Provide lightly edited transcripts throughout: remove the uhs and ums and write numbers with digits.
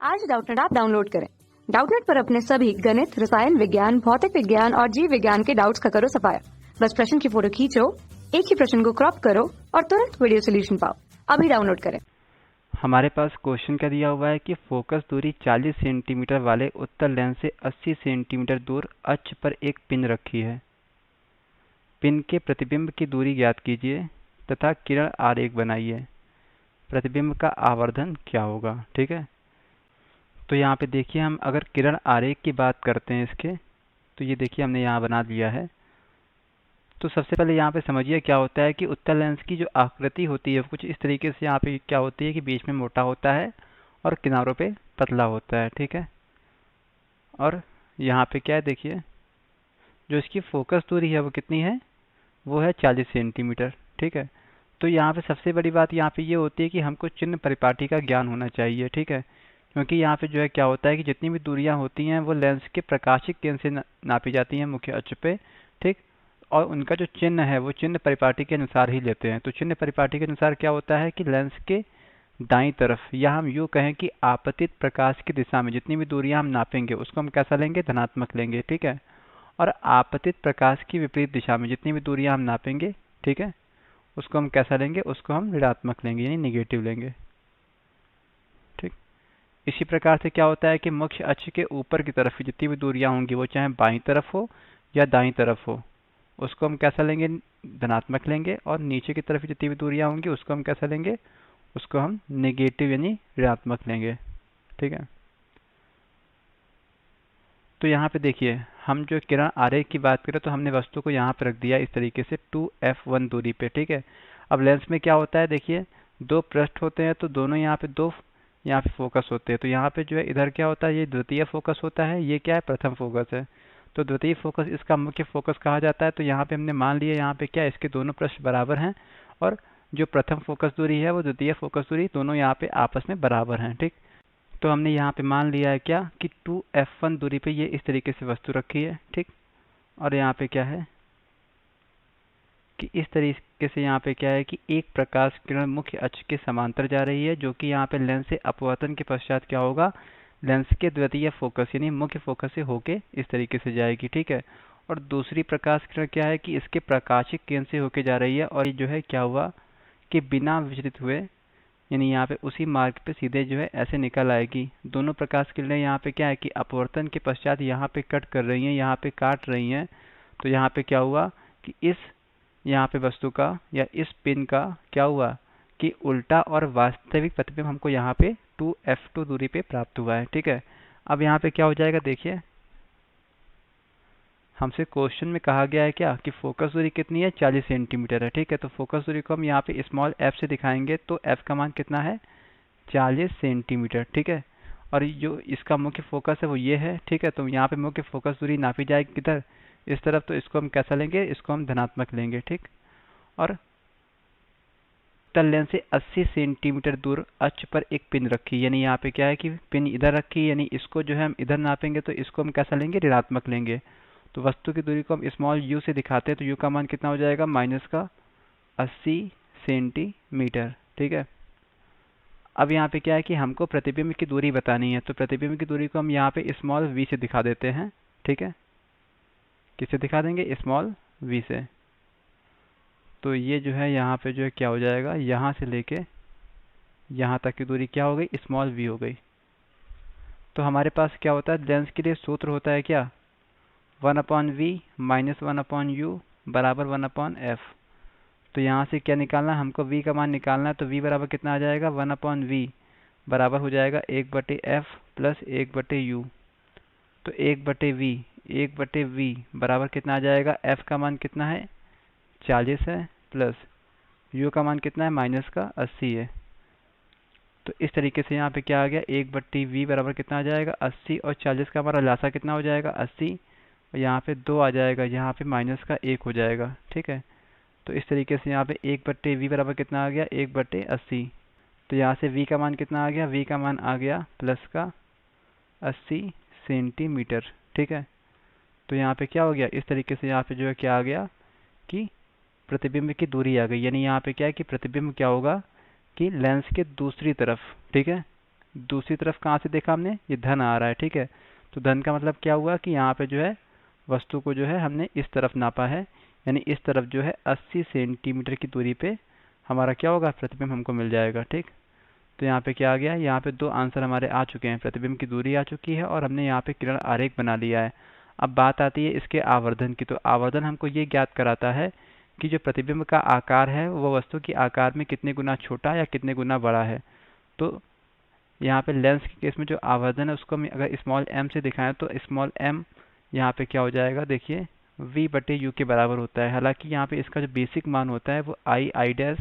आज Doubtnut app download करें। Doubtnut पर अपने सभी गणित, रसायन विज्ञान, भौतिक विज्ञान और जीव विज्ञान के डाउट्स का करो सफाया। बस प्रश्न की फोटो खींचो, एक ही प्रश्न को क्रॉप करो और तुरंत वीडियो सोल्यूशन पाओ। अभी डाउनलोड करें। हमारे पास क्वेश्चन क्या दिया हुआ है कि फोकस दूरी 40 सेंटीमीटर वाले उत्तल लेंस से 80 सेंटीमीटर दूर अक्ष पर एक पिन रखी है। पिन के प्रतिबिंब की दूरी ज्ञात कीजिए तथा किरण आरेख बनाइए। प्रतिबिंब का आवर्धन क्या होगा। ठीक है, तो यहाँ पे देखिए, हम अगर किरण आरेख की बात करते हैं इसके, तो ये देखिए हमने यहाँ बना दिया है। तो सबसे पहले यहाँ पे समझिए क्या होता है कि उत्तल लेंस की जो आकृति होती है कुछ इस तरीके से यहाँ पे क्या होती है कि बीच में मोटा होता है और किनारों पे पतला होता है। ठीक है, और यहाँ पे क्या है, देखिए जो इसकी फोकस दूरी है वो कितनी है, वो है 40 सेंटीमीटर। ठीक है, तो यहाँ पे सबसे बड़ी बात यहाँ पे ये होती है कि हमको चिन्ह परिपाटी का ज्ञान होना चाहिए। ठीक है, क्योंकि यहाँ पे जो है क्या होता है कि जितनी भी दूरियां होती हैं वो लेंस के प्रकाशिक केंद्र से नापी जाती हैं मुख्य अक्ष पे। ठीक, और उनका जो चिन्ह है वो चिन्ह परिपाटी के अनुसार ही लेते हैं। तो चिन्ह परिपाटी के अनुसार क्या होता है कि लेंस के दाईं तरफ, या हम यूँ कहें कि आपतित प्रकाश की दिशा में जितनी भी दूरियां हम नापेंगे उसको हम कैसा लेंगे, धनात्मक लेंगे। ठीक है, और आपतित प्रकाश की विपरीत दिशा में जितनी भी दूरियां हम नापेंगे, ठीक है, उसको हम कैसा लेंगे, उसको हम ऋणात्मक लेंगे, यानी निगेटिव लेंगे। ठीक, इसी प्रकार से क्या होता है कि मुख्य अक्ष के ऊपर की तरफ जितनी भी दूरियां होंगी वो चाहे बाईं तरफ हो या दाईं तरफ हो, उसको हम कैसा लेंगे, धनात्मक लेंगे। और नीचे की तरफ जितनी भी दूरियां होंगी उसको हम कैसा लेंगे, उसको हम नेगेटिव यानी ऋणात्मक लेंगे। ठीक है, तो यहाँ पे देखिए हम जो किरण आरेख की बात करें तो हमने वस्तु को यहाँ पर रख दिया इस तरीके से 2f1 दूरी पे। ठीक है, अब लेंस में क्या होता है, देखिए दो पृष्ठ होते हैं तो दोनों यहाँ पे दो यहाँ पे फोकस होते हैं। तो यहाँ पे जो है इधर क्या होता है, ये द्वितीय फोकस होता है, ये क्या है, प्रथम फोकस है। तो द्वितीय फोकस इसका मुख्य फोकस कहा जाता है। तो यहाँ पे हमने मान लिया यहाँ पे क्या, इसके दोनों पृष्ठ बराबर हैं और जो प्रथम फोकस दूरी है वो द्वितीय फोकस दूरी, दोनों यहाँ पे आपस में बराबर हैं। ठीक, तो हमने यहाँ पे मान लिया है क्या कि 2f1 दूरी पे ये इस तरीके से वस्तु रखी है। ठीक, और यहाँ पे क्या है कि इस तरीके से यहाँ पे क्या है कि एक प्रकाश किरण मुख्य अक्ष के समांतर जा रही है, जो कि यहाँ पे लेंस से अपवर्तन के पश्चात क्या होगा, लेंस के द्वितीय फोकस यानी मुख्य फोकस से होके इस तरीके से जाएगी। ठीक है, और दूसरी प्रकाश किरण क्या है कि इसके प्रकाशिक केंद्र से होके जा रही है और ये जो है क्या हुआ कि बिना विचलित हुए, यानी यहाँ पे उसी मार्ग पे सीधे जो है ऐसे निकल आएगी। दोनों प्रकाश किरणें यहाँ पे क्या है कि अपवर्तन के पश्चात यहाँ पे कट कर रही हैं, यहाँ पे काट रही हैं। तो यहाँ पे क्या हुआ कि इस यहाँ पे वस्तु का या इस पिन का क्या हुआ कि उल्टा और वास्तविक प्रतिबिंब हमको यहाँ पे 2f2 दूरी पे प्राप्त हुआ है। ठीक है, अब यहाँ पे क्या हो जाएगा, देखिए हमसे क्वेश्चन में कहा गया है क्या कि फोकस दूरी कितनी है, 40 सेंटीमीटर है। ठीक है, तो फोकस दूरी को हम यहाँ पे स्मॉल f से दिखाएंगे तो f का मान कितना है, 40 सेंटीमीटर। ठीक है, और जो इसका मुख्य फोकस है वो ये है। ठीक है, तो यहाँ पे मुख्य फोकस दूरी नापी जाएगी किधर, इस तरफ, तो इसको हम कैसा लेंगे, इसको हम धनात्मक लेंगे। ठीक, और उत्तल लेंस से 80 सेंटीमीटर दूर अक्ष पर एक पिन रखी, यानी यहाँ पे क्या है कि पिन इधर रखी, यानी इसको जो है हम इधर नापेंगे तो इसको हम कैसा लेंगे, ऋणात्मक लेंगे। तो वस्तु की दूरी को हम स्मॉल u से दिखाते हैं तो u का मान कितना हो जाएगा, माइनस का 80 सेंटीमीटर। ठीक है, अब यहाँ पे क्या है कि हमको प्रतिबिंब की दूरी बतानी है, तो प्रतिबिंब की दूरी को हम यहाँ पे स्मॉल v से दिखा देते हैं। ठीक है, किससे दिखा देंगे, स्मॉल v से। तो ये जो है यहाँ पे जो है क्या हो जाएगा, यहाँ से लेके यहाँ तक की दूरी क्या हो गई, स्मॉल v हो गई। तो हमारे पास क्या होता है, लेंस के लिए सूत्र होता है क्या, 1/v माइनस 1/u बराबर 1/f। तो यहाँ से क्या निकालना है, हमको v का मान निकालना है। तो v बराबर कितना आ जाएगा, 1/v बराबर हो जाएगा 1/f प्लस 1/u। तो 1/v बराबर कितना आ जाएगा, f का मान कितना है, 40 है, प्लस u का मान कितना है, माइनस का 80 है। तो इस तरीके से यहाँ पे क्या आ गया, 1/v बराबर कितना आ जाएगा, 80, और 40 का हमारा लासा कितना हो जाएगा, 80, और यहाँ पे 2 आ जाएगा, यहाँ पे माइनस का 1 हो जाएगा। ठीक है, तो इस तरीके से यहाँ पे 1/v बराबर कितना आ गया, 1/80। तो यहाँ से v का मान कितना आ गया, v का मान आ गया प्लस का 80 सेंटीमीटर। ठीक है, तो यहाँ पे क्या हो गया, इस तरीके से यहाँ पे जो है क्या आ गया कि प्रतिबिंब की दूरी आ गई। यानी यहाँ पे क्या है कि प्रतिबिंब क्या होगा कि लेंस के दूसरी तरफ, ठीक है, दूसरी तरफ कहाँ से देखा हमने, ये धन आ रहा है, ठीक है। तो धन का मतलब क्या हुआ कि यहाँ पे जो है वस्तु को जो है हमने इस तरफ नापा है, यानी इस तरफ जो है 80 सेंटीमीटर की दूरी पे हमारा क्या होगा, प्रतिबिंब हमको मिल जाएगा, ठीक। तो यहाँ पे क्या आ गया, यहाँ पे दो आंसर हमारे आ चुके हैं, प्रतिबिंब की दूरी आ चुकी है और हमने यहाँ पे किरण आरेख बना लिया है। अब बात आती है इसके आवर्धन की। तो आवर्धन हमको ये ज्ञात कराता है कि जो प्रतिबिंब का आकार है वो वस्तु के आकार में कितने गुना छोटा या कितने गुना बड़ा है। तो यहाँ पे लेंस के केस में जो आवर्धन है उसको हम अगर स्मॉल m से दिखाएं तो स्मॉल m यहाँ पे क्या हो जाएगा, देखिए v/u के बराबर होता है। हालांकि यहाँ पे इसका जो बेसिक मान होता है वो i डैश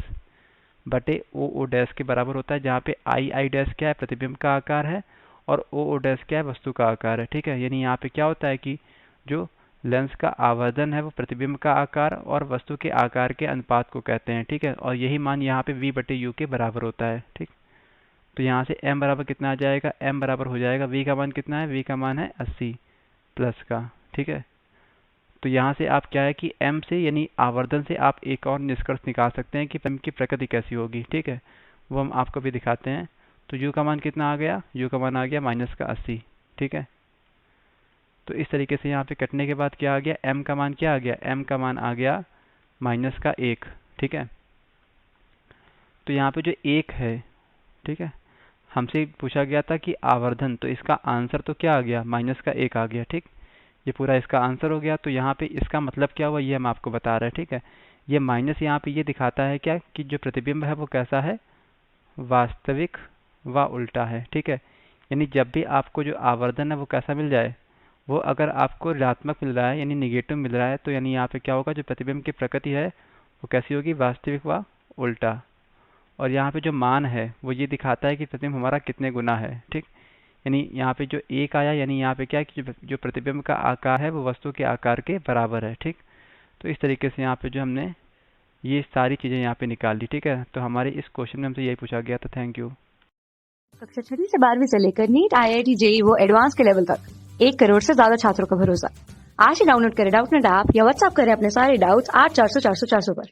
बटे o डैश के बराबर होता है, जहाँ पे i डैश क्या है, प्रतिबिंब का आकार है, और o डैश क्या है, वस्तु का आकार है, ठीक है। यानी यहाँ पे क्या होता है कि जो लेंस का आवर्धन है वो प्रतिबिंब का आकार और वस्तु के आकार के अनुपात को कहते हैं, ठीक है। और यही मान यहाँ पे v/u के बराबर होता है, ठीक। तो यहाँ से m बराबर कितना आ जाएगा, m बराबर हो जाएगा, v का मान कितना है, v का मान है 80 प्लस का, ठीक है। तो यहाँ से आप क्या है कि m से यानी आवर्धन से आप एक और निष्कर्ष निकाल सकते हैं कि m की प्रकृति कैसी होगी, ठीक है। वो हम आपको भी दिखाते हैं। तो u का मान कितना आ गया, u का मान आ गया -80, ठीक है। तो इस तरीके से यहाँ पे कटने के बाद क्या आ गया, m का मान क्या आ गया, m का मान आ गया -1, ठीक है। तो यहाँ पे जो 1 है, ठीक है, हमसे पूछा गया था कि आवर्धन, तो इसका आंसर तो क्या आ गया, -1 आ गया, ठीक। ये पूरा इसका आंसर हो गया। तो यहाँ पे इसका मतलब क्या हुआ ये हम आपको बता रहे हैं, ठीक है। ये माइनस यहाँ पे ये दिखाता है क्या कि जो प्रतिबिंब है वो कैसा है, वास्तविक व उल्टा है, ठीक है। यानी जब भी आपको जो आवर्धन है वो कैसा मिल जाए, वो अगर आपको ऋणात्मक मिल रहा है यानी निगेटिव मिल रहा है, तो यानी यहाँ पे क्या होगा, जो प्रतिबिंब की प्रकृति है वो कैसी होगी, वास्तविक व उल्टा। और यहाँ पे जो मान है वो ये दिखाता है कि प्रतिबिंब हमारा कितने गुना है, ठीक। यानी यहाँ पे जो 1 आया, यानी यहाँ पे क्या है कि जो प्रतिबिंब का आकार है वो वस्तु के आकार के बराबर है, ठीक। तो इस तरीके से यहाँ पे जो हमने ये सारी चीज़ें यहाँ पे निकाल ली, ठीक है। तो हमारे इस क्वेश्चन में हमसे यही पूछा गया था। Thank you. कक्षा 6 से 12वीं से लेकर नीट, IIT, JEE वो एडवांस के लेवल तक 1 करोड़ से ज्यादा छात्रों का भरोसा। आज ही डाउनलोड करें डाउटनेट ऐप या व्हाट्सएप करें अपने सारे डाउट्स 8400 400 400 पर।